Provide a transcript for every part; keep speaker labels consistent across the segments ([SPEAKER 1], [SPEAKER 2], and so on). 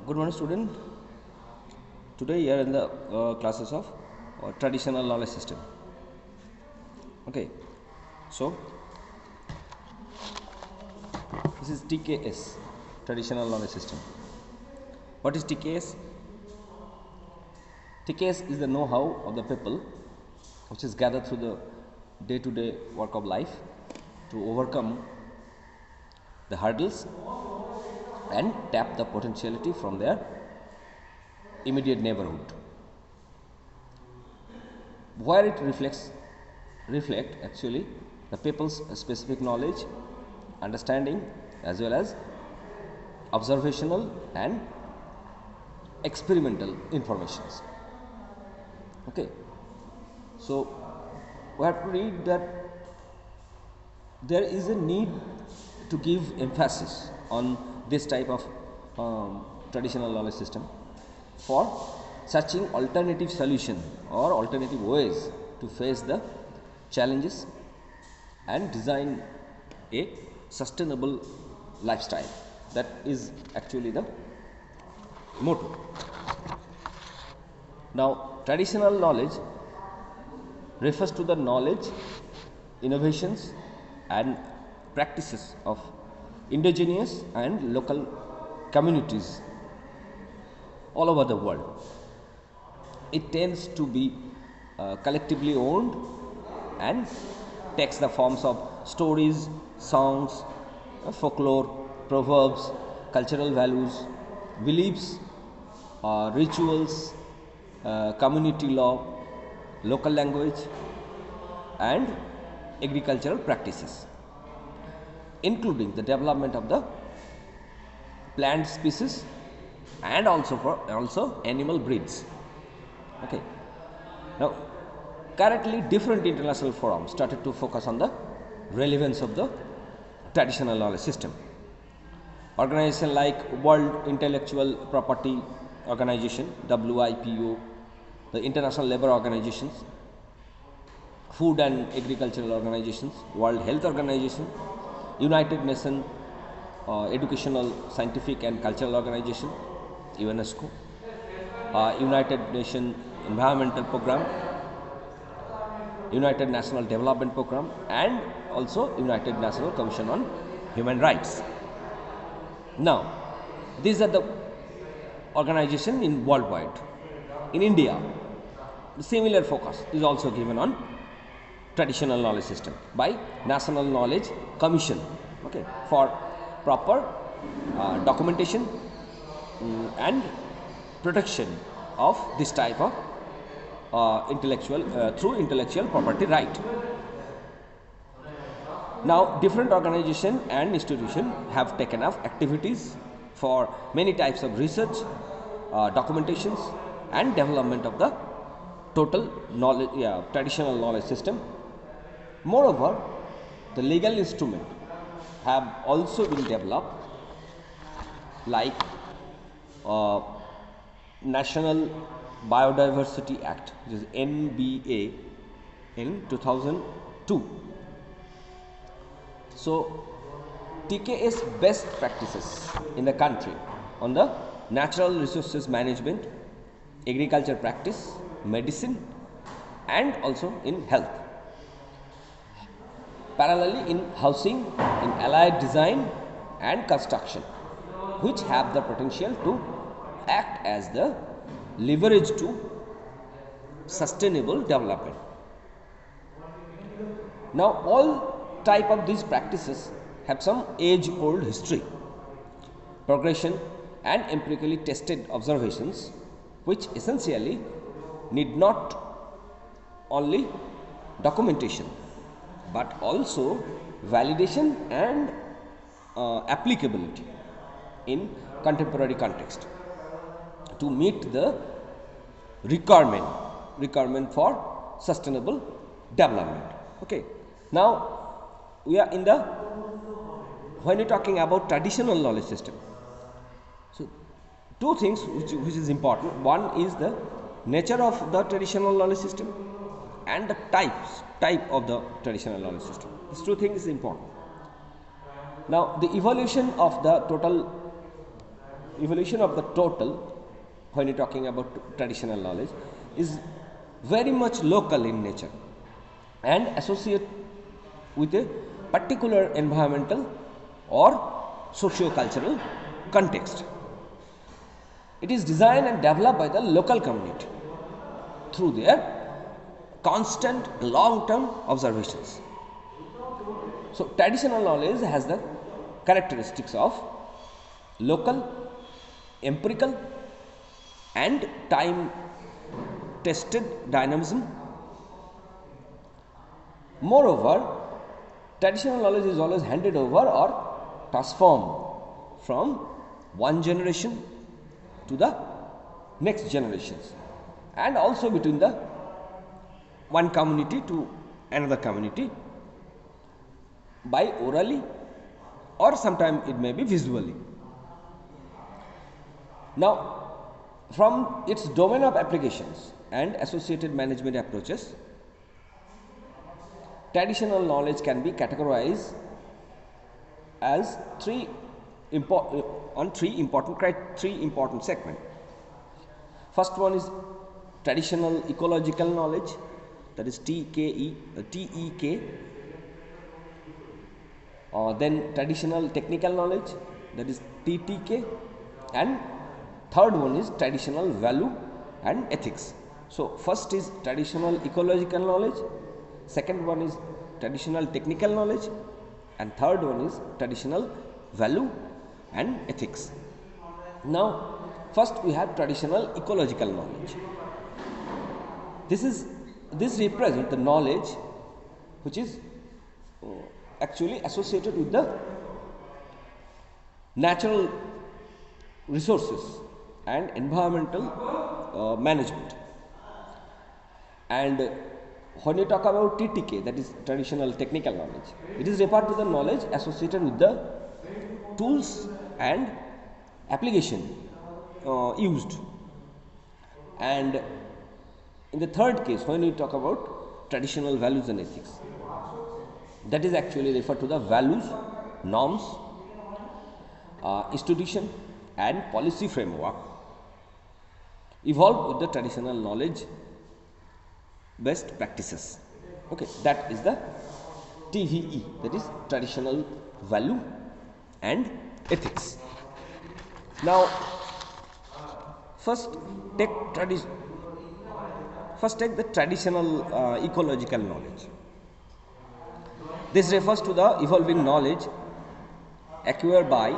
[SPEAKER 1] Good morning, student. Today we are in the classes of traditional knowledge system. Okay, so this is TKS, traditional knowledge system. What is TKS? TKS is the know-how of the people which is gathered through the day-to-day work of life to overcome the hurdles and tap the potentiality from their immediate neighborhood, where it reflect actually the people's specific knowledge, understanding, as well as observational and experimental informations. Okay, so we have to read that there is a need to give emphasis on this type of traditional knowledge system for searching alternative solution or alternative ways to face the challenges and design a sustainable lifestyle. That is actually the motto. Now, traditional knowledge refers to the knowledge, innovations and practices of indigenous and local communities all over the world. It tends to be collectively owned and takes the forms of stories, songs, folklore, proverbs, cultural values, beliefs, rituals, community law, local language and agricultural practices, including the development of the plant species and also animal breeds. Okay. Now, currently different international forums started to focus on the relevance of the traditional knowledge system. Organizations like World Intellectual Property Organization (WIPO), the International Labour Organizations, Food and Agricultural Organizations, World Health Organization, United Nations Educational, Scientific and Cultural Organization (UNESCO), United Nations Environmental Program, United National Development Program and also United National Commission on Human Rights. Now, these are the organizations in worldwide. In India, the similar focus is also given on traditional knowledge system by National Knowledge Commission, okay, for proper documentation and protection of this type of through intellectual property right. Now, different organizations and institutions have taken up activities for many types of research, documentations and development of the total knowledge, traditional knowledge system. Moreover, the legal instruments have also been developed, like National Biodiversity Act, which is NBA, in 2002. So, TKS best practices in the country on the natural resources management, agriculture practice, medicine and also in health. Parallelly in housing, in allied design and construction, which have the potential to act as the leverage to sustainable development. Now, all type of these practices have some age-old history, progression and empirically tested observations, which essentially need not only documentation but also validation and applicability in contemporary context to meet the requirement for sustainable development. Okay. Now, we are in the, when you're talking about traditional knowledge system, so two things which is important. One is the nature of the traditional knowledge system and the type of the traditional knowledge system. These two things is important. Now, the evolution of the total evolution of the total, when you're talking about traditional knowledge, is very much local in nature and associate with a particular environmental or socio-cultural context. It is designed and developed by the local community through their constant long-term observations. So, traditional knowledge has the characteristics of local, empirical and time tested dynamism. Moreover, traditional knowledge is always handed over or transformed from one generation to the next generations, and also between the one community to another community by orally, or sometimes it may be visually. Now, from its domain of applications and associated management approaches, traditional knowledge can be categorized as three important segments. First one is traditional ecological knowledge, that is TEK. Then traditional technical knowledge, that is TTK, and third one is traditional value and ethics. So, first is traditional ecological knowledge, second one is traditional technical knowledge, and third one is traditional value and ethics. Now, first we have traditional ecological knowledge. This represents the knowledge which is actually associated with the natural resources and environmental management. And when you talk about TTK, that is traditional technical knowledge, it is referred to the knowledge associated with the tools and application used. And in the third case, when we talk about traditional values and ethics, that is actually referred to the values, norms, institution and policy framework evolved with the traditional knowledge best practices. Okay, that is the TVE, that is traditional value and ethics. Now, first take the traditional ecological knowledge. This refers to the evolving knowledge acquired by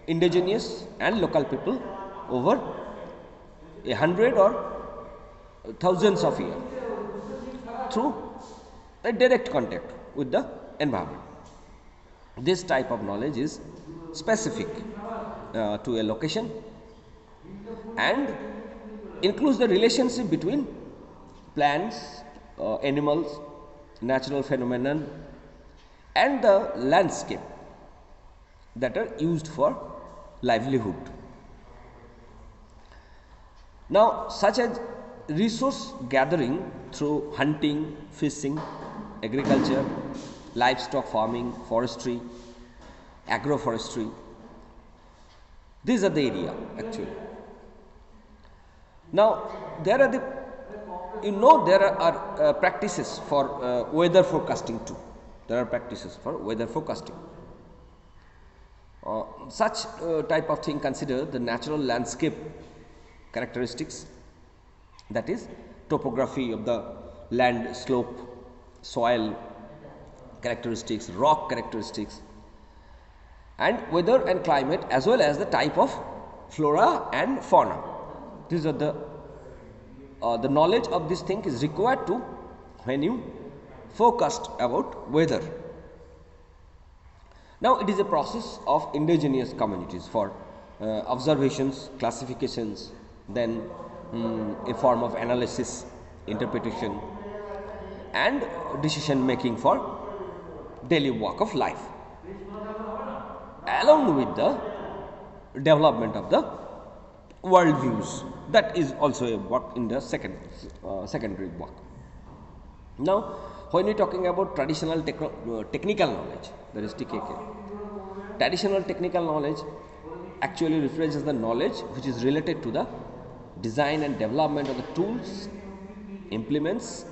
[SPEAKER 1] indigenous and local people over 100 or thousands of years through a direct contact with the environment. This type of knowledge is specific to a location and includes the relationship between plants, animals, natural phenomenon and the landscape that are used for livelihood. Now, such as resource gathering through hunting, fishing, agriculture, livestock farming, forestry, agroforestry, these are the area actually. Now, there are practices for weather forecasting too. There are practices for weather forecasting. Such type of thing consider the natural landscape characteristics, that is topography of the land, slope, soil characteristics, rock characteristics, and weather and climate, as well as the type of flora and fauna. These are the knowledge of this thing is required to when you forecast about weather. Now, it is a process of indigenous communities for observations, classifications, then a form of analysis, interpretation and decision making for daily work of life, along with the development of the world views. That is also a work in the secondary work. Now, when we are talking about traditional technical knowledge, that is TKK, traditional technical knowledge actually refers as the knowledge which is related to the design and development of the tools, implements,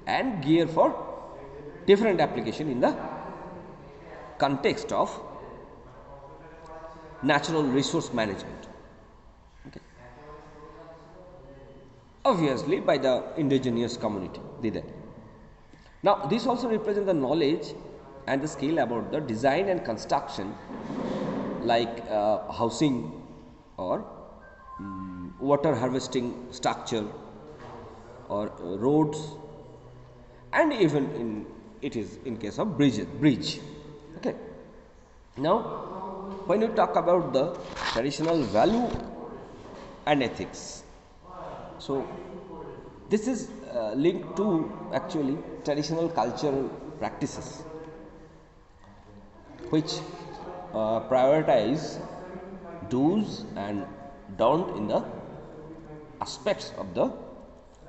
[SPEAKER 1] and gear for different application in the context of natural resource management. Okay. Obviously, by the indigenous community, they. Now, this also represents the knowledge and the skill about the design and construction, like housing or water harvesting structure or roads, and even in it is in case of bridge. Okay. Now, when you talk about the traditional value and ethics, so this is linked to actually traditional cultural practices which prioritize do's and don't in the aspects of the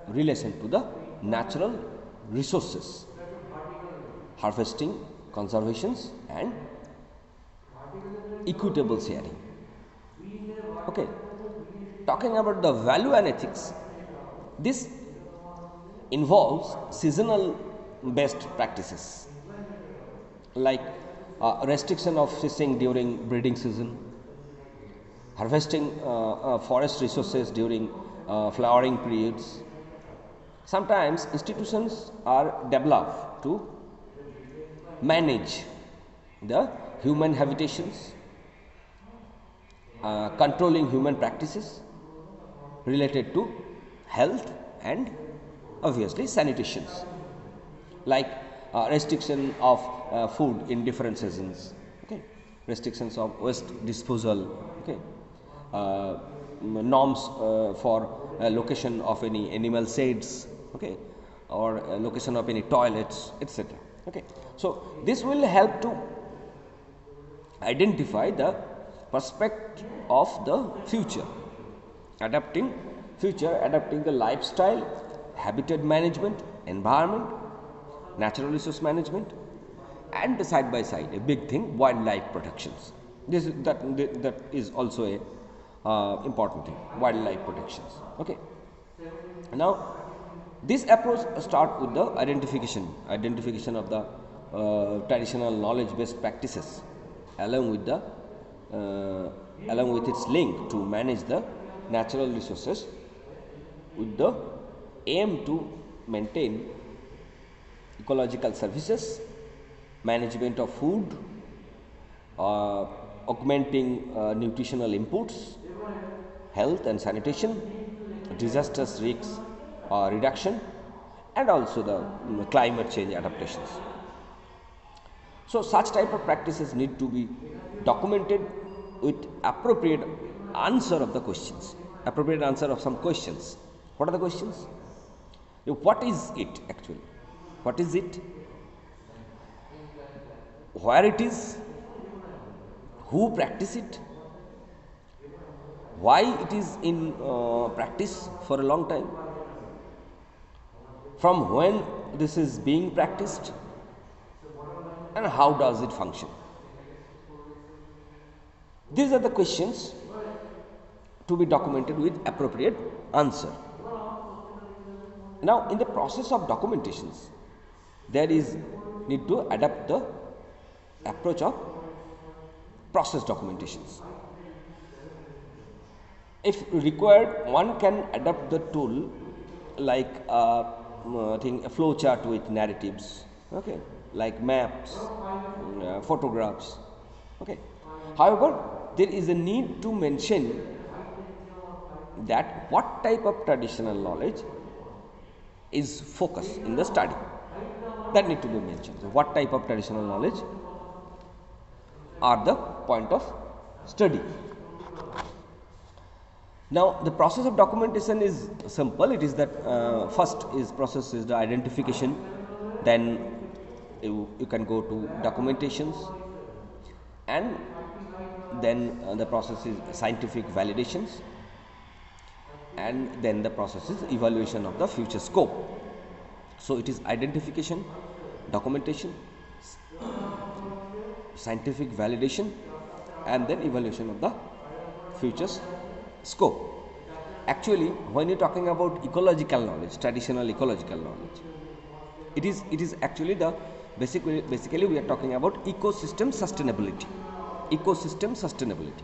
[SPEAKER 1] relation to the natural resources, harvesting, conservations, and equitable sharing. Okay, talking about the value and ethics, this involves seasonal based practices like restriction of fishing during breeding season, harvesting forest resources during flowering periods. Sometimes institutions are developed to manage the human habitations, controlling human practices related to health and obviously sanitations, like restriction of food in different seasons, okay, restrictions of waste disposal, okay, norms for location of any animal sheds, okay, or location of any toilets, etc. Okay, so this will help to identify the prospect of the future, adapting adapting the lifestyle, habitat management, environment, natural resource management, and the side by side a big thing, wildlife protections. This that is also a important thing, wildlife protections. Okay. Now, this approach start with the identification of the traditional knowledge based practices, along with the along with its link to manage the natural resources with the aim to maintain ecological services, management of food, augmenting nutritional inputs, health and sanitation, disasters risks reduction, and also the climate change adaptations. So, such type of practices need to be documented with appropriate answer of the questions, appropriate answer of some questions. What are the questions? What is it actually? What is it? Where it is? Who practice it? Why it is in practice for a long time? From when this is being practiced? And how does it function? These are the questions to be documented with appropriate answer. Now, in the process of documentations, there is need to adapt the approach of process documentations. If required, one can adapt the tool like a flow chart with narratives, okay, like maps, photographs, okay. However, there is a need to mention that what type of traditional knowledge is focused in the study, that need to be mentioned. So, what type of traditional knowledge are the point of study. Now, the process of documentation is simple. It is that first is process is the identification, then you can go to documentations, and then the process is scientific validations, and then the process is evaluation of the future scope. So, it is identification, documentation, scientific validation, and then evaluation of the future's scope. Actually, when you're talking about ecological knowledge, traditional ecological knowledge, it is actually the basically we are talking about ecosystem sustainability. Ecosystem sustainability.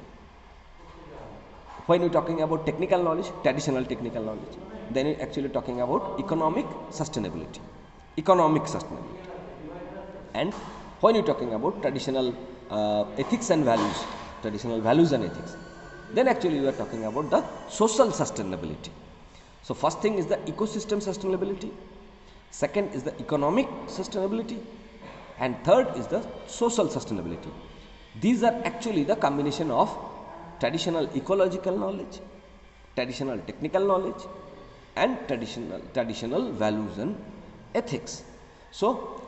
[SPEAKER 1] When you're talking about technical knowledge, traditional technical knowledge, then you're actually talking about economic sustainability. Economic sustainability. And when you're talking about traditional ethics and values, traditional values and ethics, then actually we are talking about the social sustainability. So first thing is the ecosystem sustainability, second is the economic sustainability, and third is the social sustainability. These are actually the combination of traditional ecological knowledge, traditional technical knowledge, and traditional values and ethics. So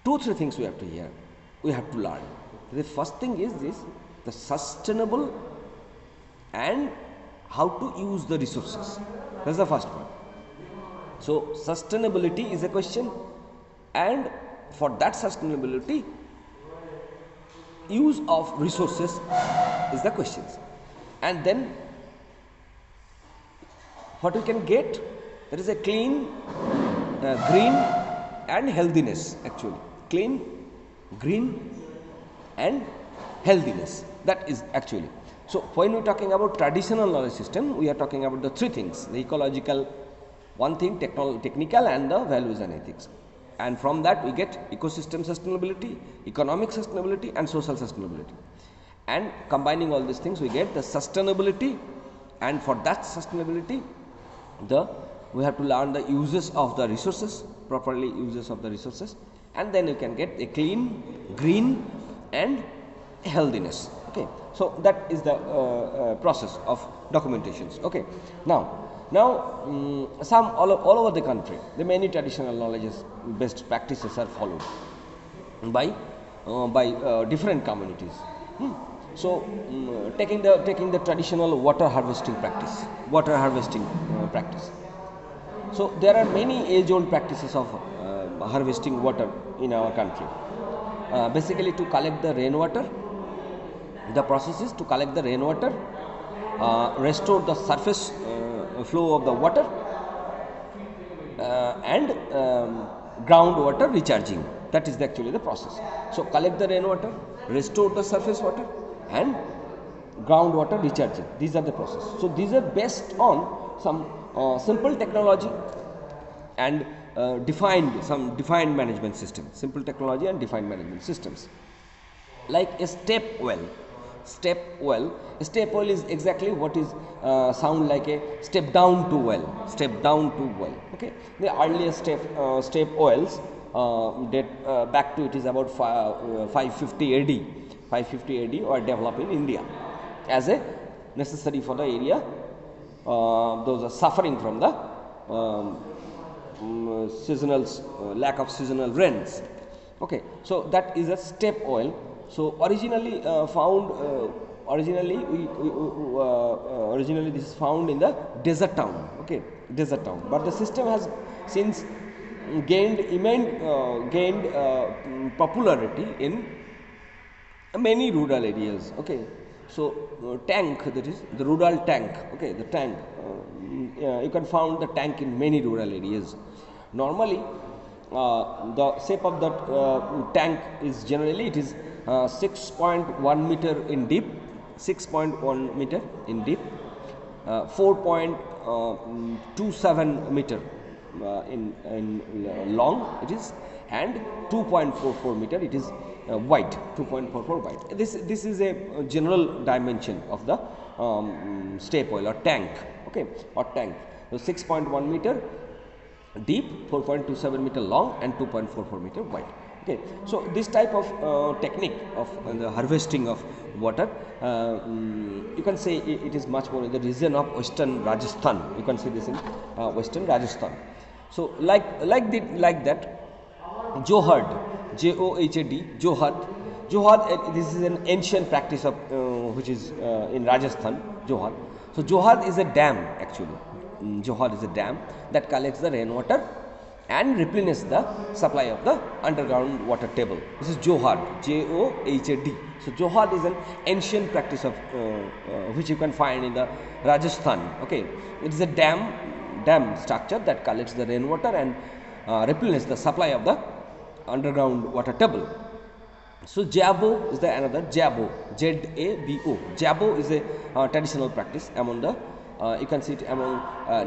[SPEAKER 1] two, three things we have to hear, we have to learn. The first thing is this, the sustainable and how to use the resources. That's the first one. So sustainability is a question, and for that sustainability, use of resources is the questions. And then what we can get, there is a clean, green and healthiness. Actually clean, green and healthiness, that is actually. So when we are talking about traditional knowledge system, we are talking about the three things, the ecological, one thing, technical, and the values and ethics. And from that we get ecosystem sustainability, economic sustainability, and social sustainability. And combining all these things, we get the sustainability, and for that sustainability, we have to learn the uses of the resources, properly uses of the resources, and then you can get a clean, green and healthiness. Okay, so that is the process of documentations. Okay, now some all over the country, the many traditional knowledges best practices are followed by different communities. So taking the traditional water harvesting practice, so there are many age-old practices of harvesting water in our country. Basically, to collect the rainwater, the process is to collect the rainwater, restore the surface flow of the water, and groundwater recharging. That is actually the process. So collect the rainwater, restore the surface water, and groundwater recharging. These are the process. So these are based on some simple technology and defined management system. Simple technology and defined management systems, like a step well. Step well is exactly what is sound like a step down to well. Okay, the earliest step oils date back to, it is about 550 AD were developed in India as a necessary for the area those are suffering from the seasonal lack of seasonal rains. Okay, so that is a step oil. So originally originally this is found in the desert town. Okay, desert town, but the system has since gained popularity in many rural areas. Okay, so tank, that is the rural tank. Okay, the tank, you can find the tank in many rural areas. Normally the shape of that tank is generally, it is 6.1 meter in deep, 6.1 meter in deep, 4.27 meter in long it is, and 2.44 meter it is wide, 2.44 wide. This is a general dimension of the step oil or tank. Okay, or tank. So 6.1 meter deep, 4.27 meter long, and 2.44 meter wide. Okay, so this type of technique of the harvesting of water, you can say it is much more in the region of western Rajasthan. You can see this in western Rajasthan. So like that, Johad, Johad, Johad. This is an ancient practice of which is in Rajasthan. Johad. So Johad is a dam actually. Johad is a dam that collects the rainwater and replenish the supply of the underground water table. This is Johad, Johad. So Johad is an ancient practice of which you can find in the Rajasthan. Okay, it is a dam structure that collects the rainwater and replenish the supply of the underground water table. So Jabo is the another Jabo, Jabo. Jabo is a traditional practice among the you can see it among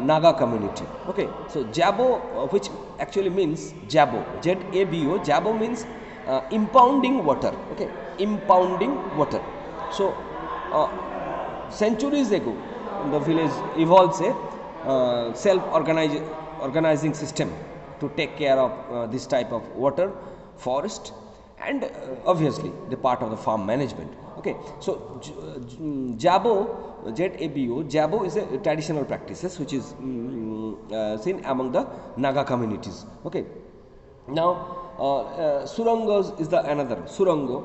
[SPEAKER 1] Naga community. Okay, so Jabo, which actually means Jabo, Jabo. Jabo means impounding water. Okay, impounding water. So centuries ago, the village evolves a self-organizing system to take care of this type of water, forest, and obviously the part of the farm management. Okay, so Jabo, Jabo is a traditional practices which is seen among the Naga communities. Okay, now Surangos is the another Surango.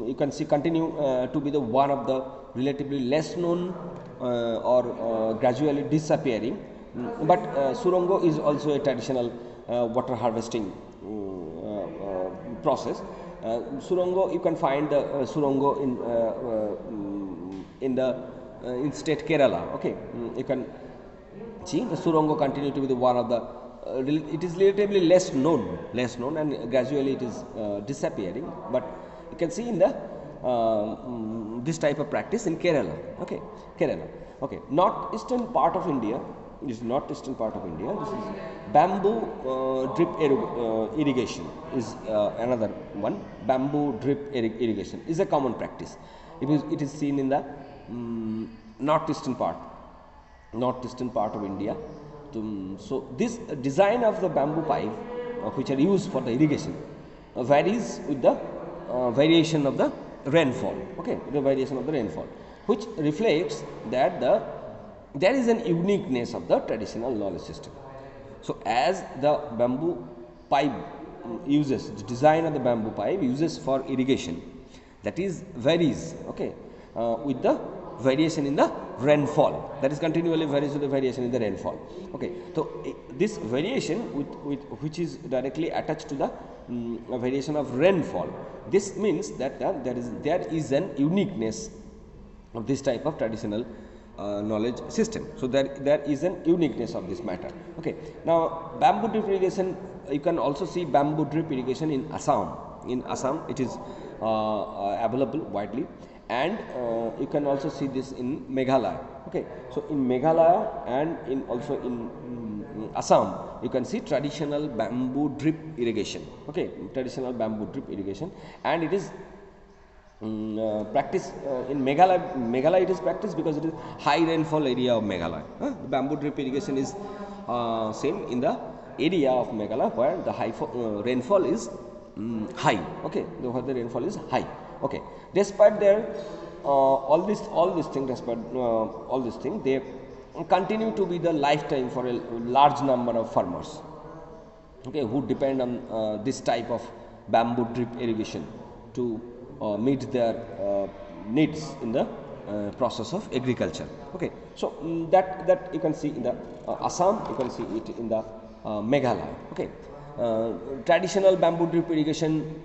[SPEAKER 1] You can see continue to be the one of the relatively less known or gradually disappearing, but Surango is also a traditional water harvesting process. Surango, you can find the Surango in state Kerala. Okay, you can see the Surango continue to be the one of the it is relatively less known and gradually it is disappearing, but you can see in the this type of practice in Kerala. Okay, Kerala. Okay, northeastern part of India. This is northeastern part of India. This is bamboo drip irrigation is another one. Bamboo drip irrigation is a common practice. It is seen in the northeastern part of India. So this design of the bamboo pipe which are used for the irrigation varies with the variation of the rainfall. Okay, the variation of the rainfall, which reflects that there is an uniqueness of the traditional knowledge system. So as the bamboo pipe uses, the design of the bamboo pipe uses for irrigation, that is varies, okay, with the variation in the rainfall, that is continually varies with the variation in the rainfall. Okay, so this variation with which is directly attached to the variation of rainfall, this means that there is an uniqueness of this type of traditional knowledge system. So there is an uniqueness of this matter. Okay, now bamboo drip irrigation, you can also see bamboo drip irrigation in Assam. In Assam it is available widely, and you can also see this in Meghalaya. Okay, so in Meghalaya and in also in Assam you can see traditional bamboo drip irrigation. Okay, traditional bamboo drip irrigation, and it is practice in Meghalaya it is practiced because it is high rainfall area of Meghalaya. Bamboo drip irrigation is seen in the area of Meghalaya where the rainfall is high. Okay, where the rainfall is high. Okay, despite their all this thing, they continue to be the lifetime for a large number of farmers. Okay, who depend on this type of bamboo drip irrigation to meet their needs in the process of agriculture. Okay, so that you can see in the Assam, you can see it in the Meghalaya. Okay, traditional bamboo drip irrigation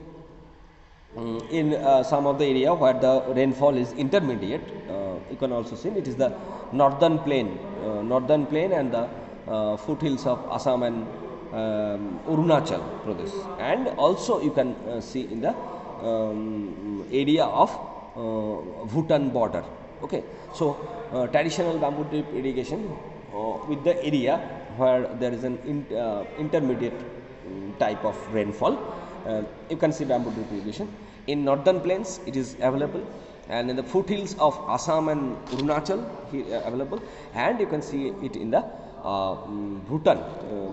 [SPEAKER 1] in some of the area where the rainfall is intermediate, you can also see it is the northern plain and the foothills of Assam and Arunachal Pradesh, and also you can see in the area of Bhutan border. Okay, so traditional bamboo drip irrigation with the area where there is an intermediate type of rainfall, you can see bamboo drip irrigation. In northern plains it is available, and in the foothills of Assam and Arunachal available, and you can see it in the Bhutan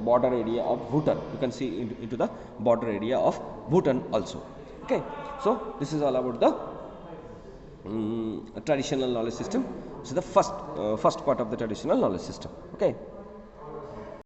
[SPEAKER 1] border area of Bhutan. You can see into the border area of Bhutan also. Okay, so this is all about the traditional knowledge system. This is the first part of the traditional knowledge system. Okay.